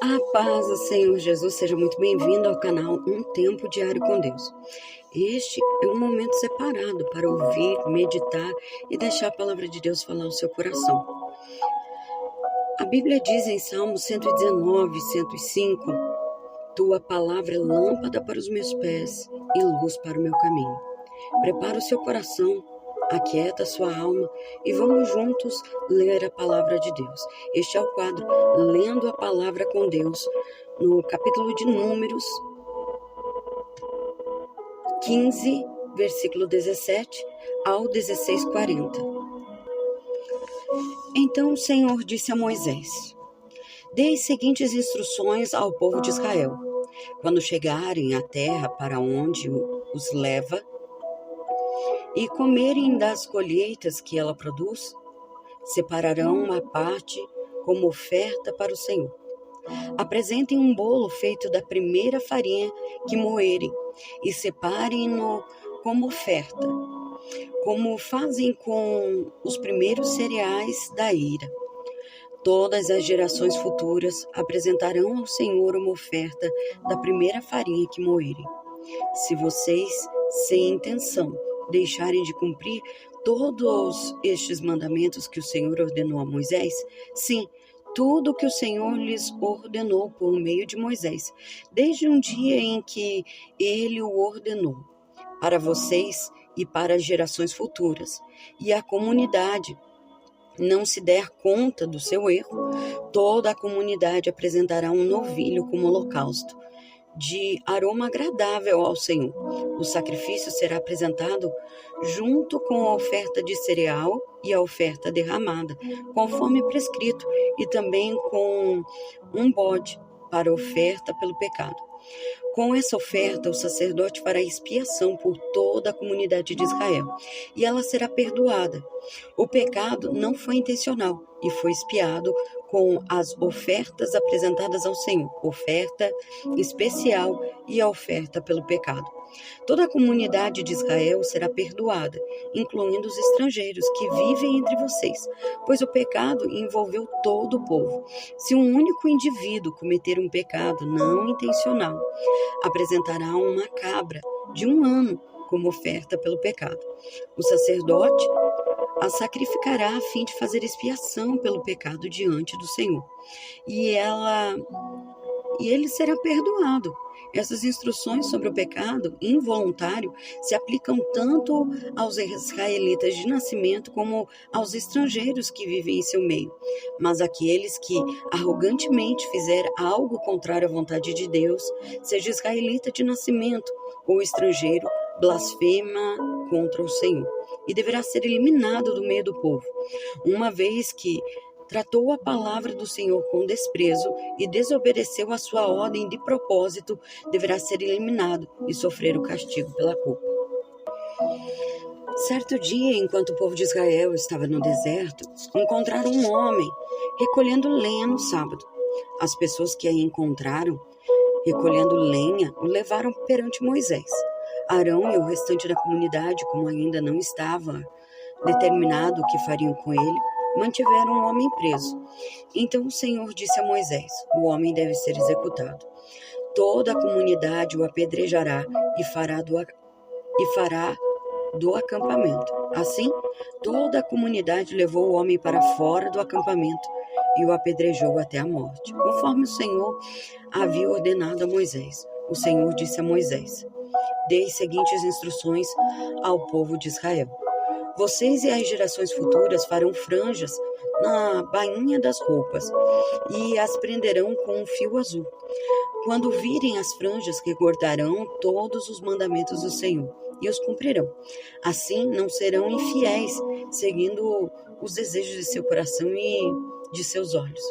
A paz do Senhor Jesus, seja muito bem-vindo ao canal Um Tempo Diário com Deus. Este é um momento separado para ouvir, meditar e deixar a palavra de Deus falar ao seu coração. A Bíblia diz em Salmo 119, 105, Tua palavra é lâmpada para os meus pés e luz para o meu caminho. Prepara o seu coração, aquieta a sua alma e vamos juntos ler a palavra de Deus. Este é o quadro Lendo a Palavra com Deus, no capítulo de Números 15, versículo 17 ao 16:40. Então o Senhor disse a Moisés: Dê as seguintes instruções ao povo de Israel. Quando chegarem à terra para onde os leva, e comerem das colheitas que ela produz, separarão uma parte como oferta para o Senhor. Apresentem um bolo feito da primeira farinha que moerem e separem-no como oferta, como fazem com os primeiros cereais da eira. Todas as gerações futuras apresentarão ao Senhor uma oferta da primeira farinha que moerem. Se vocês, sem intenção, deixarem de cumprir todos estes mandamentos que o Senhor ordenou a Moisés, sim, tudo o que o Senhor lhes ordenou por meio de Moisés, desde um dia em que ele o ordenou, para vocês e para as gerações futuras, e a comunidade não se der conta do seu erro, toda a comunidade apresentará um novilho como holocausto, de aroma agradável ao Senhor. O sacrifício será apresentado junto com a oferta de cereal e a oferta derramada, conforme prescrito, e também com um bode para oferta pelo pecado. Com essa oferta, o sacerdote fará expiação por toda a comunidade de Israel, e ela será perdoada. O pecado não foi intencional e foi expiado com as ofertas apresentadas ao Senhor, oferta especial e a oferta pelo pecado. Toda a comunidade de Israel será perdoada, incluindo os estrangeiros que vivem entre vocês, pois o pecado envolveu todo o povo. Se um único indivíduo cometer um pecado não intencional, apresentará uma cabra de 1 ano como oferta pelo pecado. O sacerdote a sacrificará a fim de fazer expiação pelo pecado diante do Senhor, e ele será perdoado. Essas instruções sobre o pecado involuntário se aplicam tanto aos israelitas de nascimento como aos estrangeiros que vivem em seu meio. Mas aqueles que arrogantemente fizerem algo contrário à vontade de Deus, seja israelita de nascimento ou estrangeiro, blasfema contra o Senhor e deverá ser eliminado do meio do povo, uma vez que tratou a palavra do Senhor com desprezo e desobedeceu a sua ordem de propósito, deverá ser eliminado e sofrer o castigo pela culpa. Certo dia, enquanto o povo de Israel estava no deserto, encontraram um homem recolhendo lenha no sábado. As pessoas que a encontraram recolhendo lenha o levaram perante Moisés. Arão e o restante da comunidade, como ainda não estava determinado o que fariam com ele, mantiveram o homem preso. Então o Senhor disse a Moisés: o homem deve ser executado. Toda a comunidade o apedrejará e fará do acampamento. Assim, toda a comunidade levou o homem para fora do acampamento e o apedrejou até a morte, conforme o Senhor havia ordenado a Moisés. O Senhor disse a Moisés: Dê as seguintes instruções ao povo de Israel. Vocês e as gerações futuras farão franjas na bainha das roupas e as prenderão com um fio azul. Quando virem as franjas, recordarão todos os mandamentos do Senhor e os cumprirão. Assim não serão infiéis, seguindo os desejos de seu coração e de seus olhos.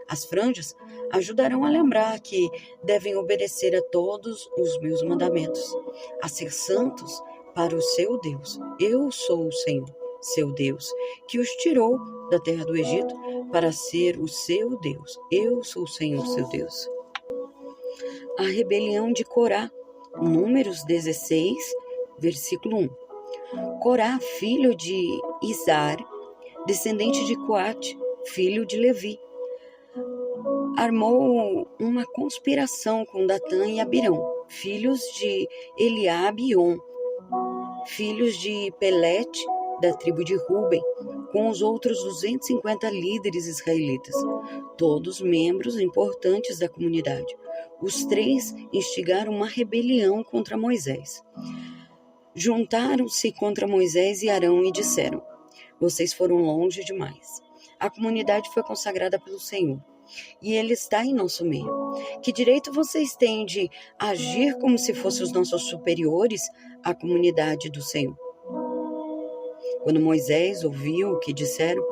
As franjas ajudarão a lembrar que devem obedecer a todos os meus mandamentos, a ser santos para o seu Deus. Eu sou o Senhor, seu Deus, que os tirou da terra do Egito para ser o seu Deus. Eu sou o Senhor, seu Deus. A rebelião de Corá, Números 16, versículo 1. Corá, filho de Izar, descendente de Coate, filho de Levi, armou uma conspiração com Datã e Abirão, filhos de Eliabe e On, filhos de Pelete, da tribo de Ruben, com os outros 250 líderes israelitas, todos membros importantes da comunidade. Os 3 instigaram uma rebelião contra Moisés. Juntaram-se contra Moisés e Arão e disseram: vocês foram longe demais. A comunidade foi consagrada pelo Senhor, e Ele está em nosso meio. Que direito vocês têm de agir como se fossem os nossos superiores à comunidade do Senhor? Quando Moisés ouviu o que disseram,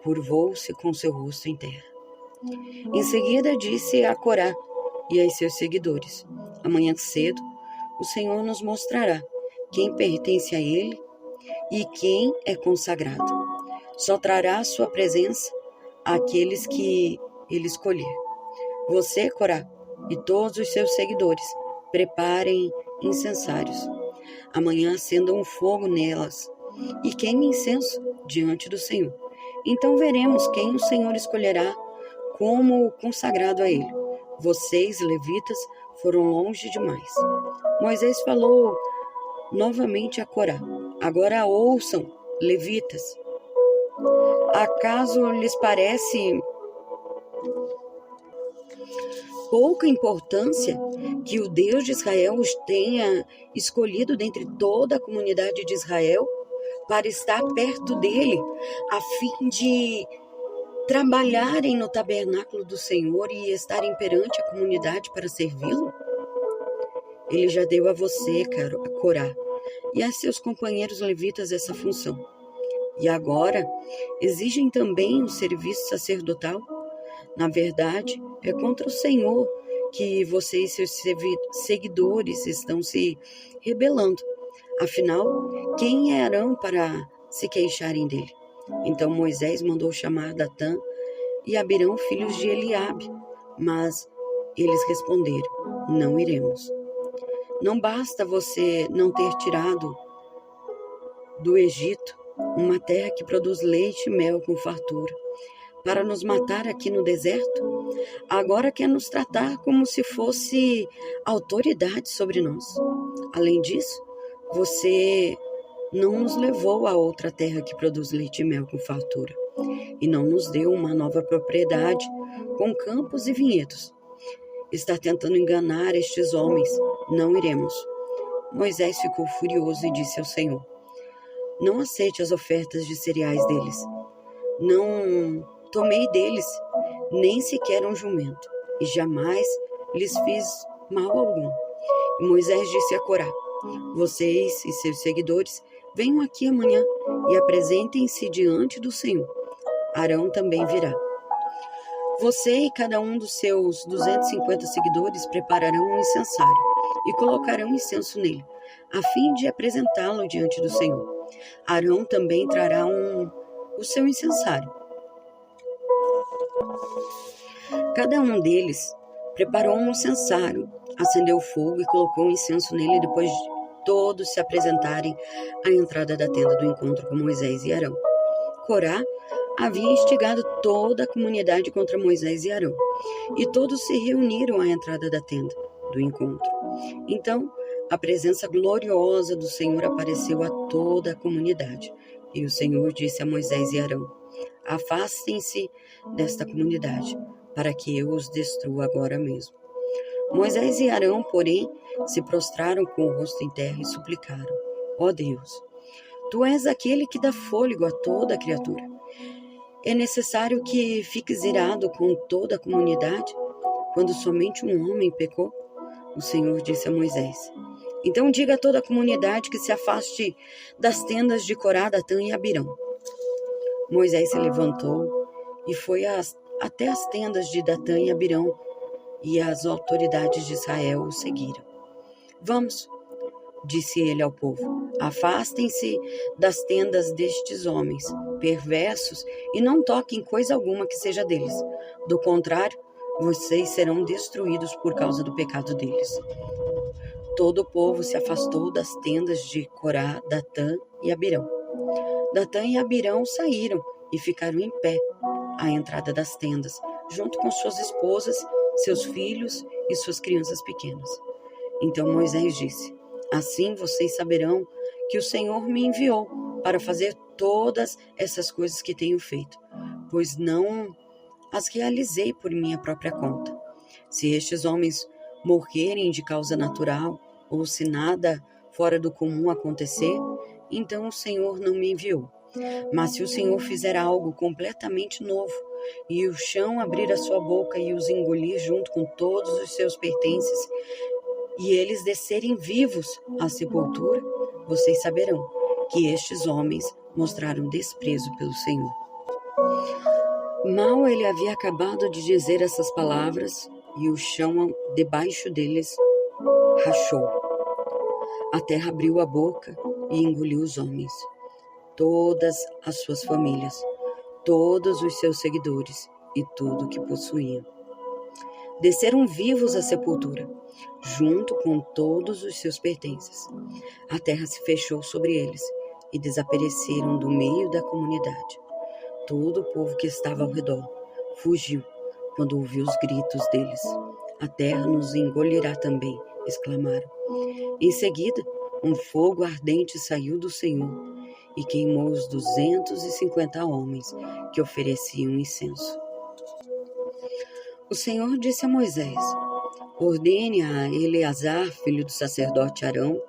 curvou-se com seu rosto em terra. Em seguida disse a Corá e a seus seguidores: amanhã cedo o Senhor nos mostrará quem pertence a Ele e quem é consagrado. Só trará a sua presença àqueles que Ele escolher. Você, Corá, e todos os seus seguidores, preparem incensários. Amanhã acendam um fogo nelas e queime incenso diante do Senhor. Então veremos quem o Senhor escolherá como consagrado a Ele. Vocês, levitas, foram longe demais. Moisés falou novamente a Corá: agora ouçam, levitas. Acaso lhes parece pouca importância que o Deus de Israel os tenha escolhido dentre toda a comunidade de Israel para estar perto dele, a fim de trabalharem no tabernáculo do Senhor e estarem perante a comunidade para servi-lo? Ele já deu a você, Corá, e a seus companheiros levitas essa função. E agora exigem também o serviço sacerdotal? Na verdade, é contra o Senhor que você e seus seguidores estão se rebelando. Afinal, quem é Arão para se queixarem dele? Então Moisés mandou chamar Datã e Abirão, filhos de Eliabe, mas eles responderam: não iremos. Não basta você não ter tirado do Egito uma terra que produz leite e mel com fartura, para nos matar aqui no deserto? Agora quer nos tratar como se fosse autoridade sobre nós. Além disso, você não nos levou a outra terra que produz leite e mel com fartura, e não nos deu uma nova propriedade com campos e vinhedos. Está tentando enganar estes homens. Não iremos. Moisés ficou furioso e disse ao Senhor: não aceite as ofertas de cereais deles. Não tomei deles nem sequer um jumento, e jamais lhes fiz mal algum. E Moisés disse a Corá: vocês e seus seguidores venham aqui amanhã e apresentem-se diante do Senhor. Arão também virá. Você e cada um dos seus 250 seguidores prepararão um incensário e colocarão incenso nele, a fim de apresentá-lo diante do Senhor. Arão também trará o seu incensário. Cada um deles preparou um incensário, acendeu o fogo e colocou o incenso nele, depois de todos se apresentarem à entrada da tenda do encontro com Moisés e Arão. Corá havia instigado toda a comunidade contra Moisés e Arão, e todos se reuniram à entrada da tenda do encontro. Então, a presença gloriosa do Senhor apareceu a toda a comunidade, e o Senhor disse a Moisés e Arão: afastem-se desta comunidade, para que eu os destrua agora mesmo. Moisés e Arão, porém, se prostraram com o rosto em terra e suplicaram: ó Deus, tu és aquele que dá fôlego a toda a criatura. É necessário que fiques irado com toda a comunidade, quando somente um homem pecou? O Senhor disse a Moisés: então diga a toda a comunidade que se afaste das tendas de Corá, Datã e Abirão. Moisés se levantou e foi até as tendas de Datã e Abirão, e as autoridades de Israel o seguiram. Vamos, disse ele ao povo, afastem-se das tendas destes homens perversos e não toquem coisa alguma que seja deles. Do contrário, vocês serão destruídos por causa do pecado deles. Todo o povo se afastou das tendas de Corá, Datã e Abirão. Datã e Abirão saíram e ficaram em pé à entrada das tendas, junto com suas esposas, seus filhos e suas crianças pequenas. Então Moisés disse: assim vocês saberão que o Senhor me enviou para fazer todas essas coisas que tenho feito, pois não as realizei por minha própria conta. Se estes homens morrerem de causa natural, ou se nada fora do comum acontecer, então o Senhor não me enviou. Mas se o Senhor fizer algo completamente novo, e o chão abrir a sua boca e os engolir junto com todos os seus pertences, e eles descerem vivos à sepultura, vocês saberão que estes homens mostraram desprezo pelo Senhor. Mal ele havia acabado de dizer essas palavras, e o chão debaixo deles rachou. A terra abriu a boca e engoliu os homens, todas as suas famílias, todos os seus seguidores e tudo o que possuíam. Desceram vivos à sepultura, junto com todos os seus pertences. A terra se fechou sobre eles e desapareceram do meio da comunidade. Todo o povo que estava ao redor fugiu quando ouviu os gritos deles. A terra nos engolirá também, exclamaram. Em seguida, um fogo ardente saiu do Senhor e queimou os 250 homens que ofereciam incenso. O Senhor disse a Moisés: ordene a Eleazar, filho do sacerdote Arão,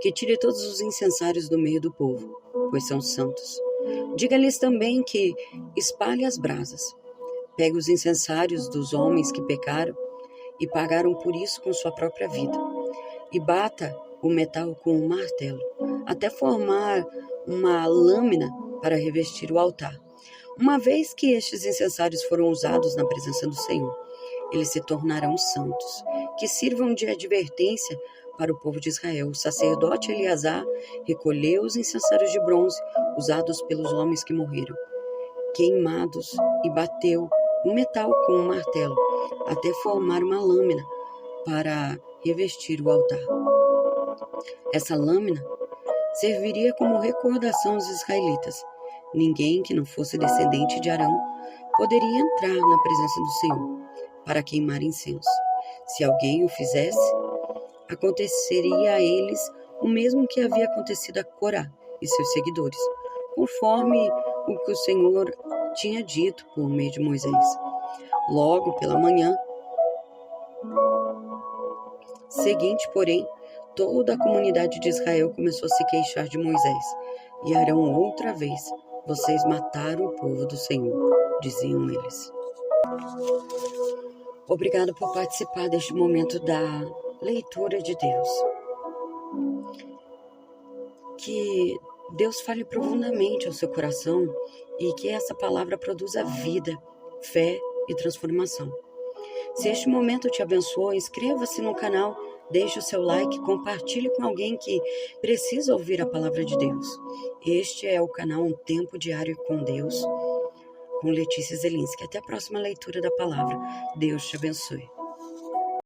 que tire todos os incensários do meio do povo, pois são santos. Diga-lhes também que espalhe as brasas. Pegue os incensários dos homens que pecaram e pagaram por isso com sua própria vida, e bata o metal com um martelo, até formar uma lâmina para revestir o altar. Uma vez que estes incensários foram usados na presença do Senhor, eles se tornarão santos, que sirvam de advertência para o povo de Israel. O sacerdote Eleazar recolheu os incensários de bronze usados pelos homens que morreram, queimados, e bateu o metal com um martelo, até formar uma lâmina para revestir o altar. Essa lâmina serviria como recordação aos israelitas. Ninguém que não fosse descendente de Arão poderia entrar na presença do Senhor para queimar incenso. Se alguém o fizesse, aconteceria a eles o mesmo que havia acontecido a Corá e seus seguidores, conforme o que o Senhor tinha dito por meio de Moisés. Logo pela manhã seguinte, porém, toda a comunidade de Israel começou a se queixar de Moisés. E Arão outra vez: vocês mataram o povo do Senhor, diziam eles. Obrigado por participar deste momento da leitura de Deus. Que Deus fale profundamente ao seu coração e que essa palavra produza vida, fé e transformação. Se este momento te abençoou, inscreva-se no canal, deixe o seu like, compartilhe com alguém que precisa ouvir a palavra de Deus. Este é o canal Um Tempo Diário com Deus, com Letícia Zelinski. Até a próxima leitura da palavra. Deus te abençoe.